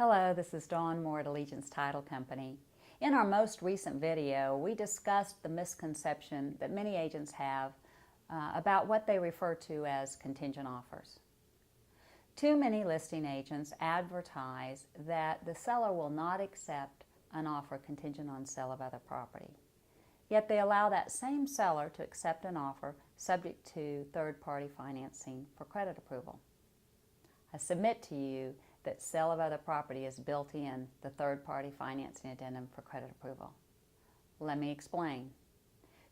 Hello, this is Dawn Moore at Allegiance Title Company. In our most recent video, we discussed the misconception that many agents have about what they refer to as contingent offers. Too many listing agents advertise that the seller will not accept an offer contingent on sale of other property. Yet they allow that same seller to accept an offer subject to third-party financing for credit approval. I submit to you that sale of other property is built in the third-party financing addendum for credit approval. Let me explain.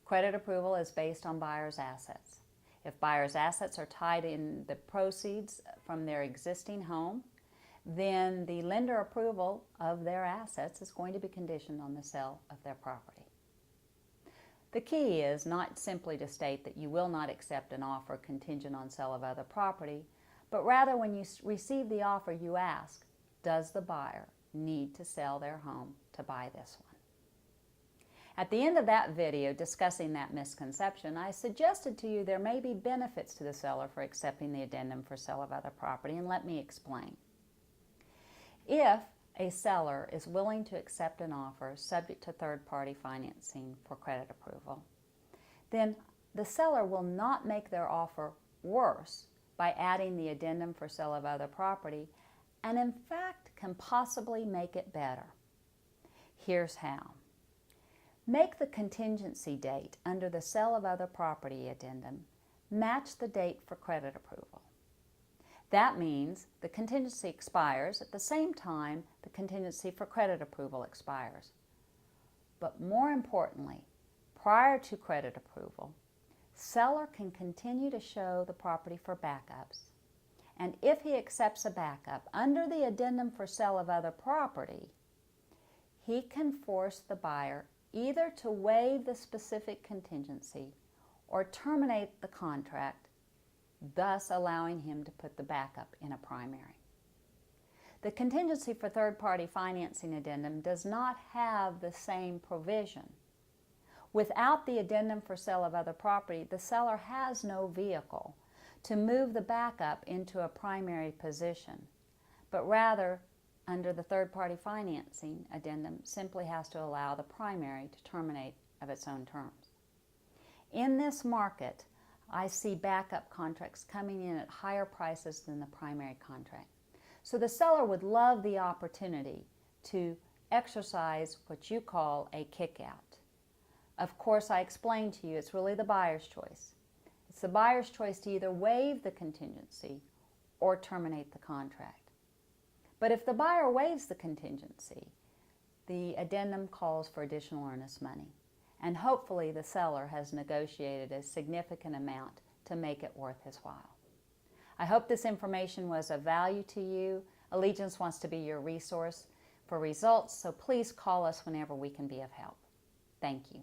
Credit approval is based on buyer's assets. If buyer's assets are tied in the proceeds from their existing home, then the lender approval of their assets is going to be conditioned on the sale of their property. The key is not simply to state that you will not accept an offer contingent on sale of other property, but rather when you receive the offer you ask, does the buyer need to sell their home to buy this one? At the end of that video discussing that misconception, I suggested to you there may be benefits to the seller for accepting the addendum for sale of other property, and let me explain. If a seller is willing to accept an offer subject to third-party financing for credit approval, then the seller will not make their offer worse by adding the addendum for sale of other property, and in fact can possibly make it better. Here's how. Make the contingency date under the sale of other property addendum match the date for credit approval. That means the contingency expires at the same time the contingency for credit approval expires. But more importantly, prior to credit approval, seller can continue to show the property for backups. And if he accepts a backup under the addendum for sale of other property, he can force the buyer either to waive the specific contingency or terminate the contract, thus allowing him to put the backup in a primary. The contingency for third-party financing addendum does not have the same provision. Without the addendum for sale of other property, the seller has no vehicle to move the backup into a primary position, but rather, under the third-party financing addendum, simply has to allow the primary to terminate of its own terms. In this market, I see backup contracts coming in at higher prices than the primary contract. So the seller would love the opportunity to exercise what you call a kick-out. Of course, I explained to you it's really the buyer's choice. It's the buyer's choice to either waive the contingency or terminate the contract. But if the buyer waives the contingency, the addendum calls for additional earnest money, and hopefully the seller has negotiated a significant amount to make it worth his while. I hope this information was of value to you. Allegiance wants to be your resource for results, so please call us whenever we can be of help. Thank you.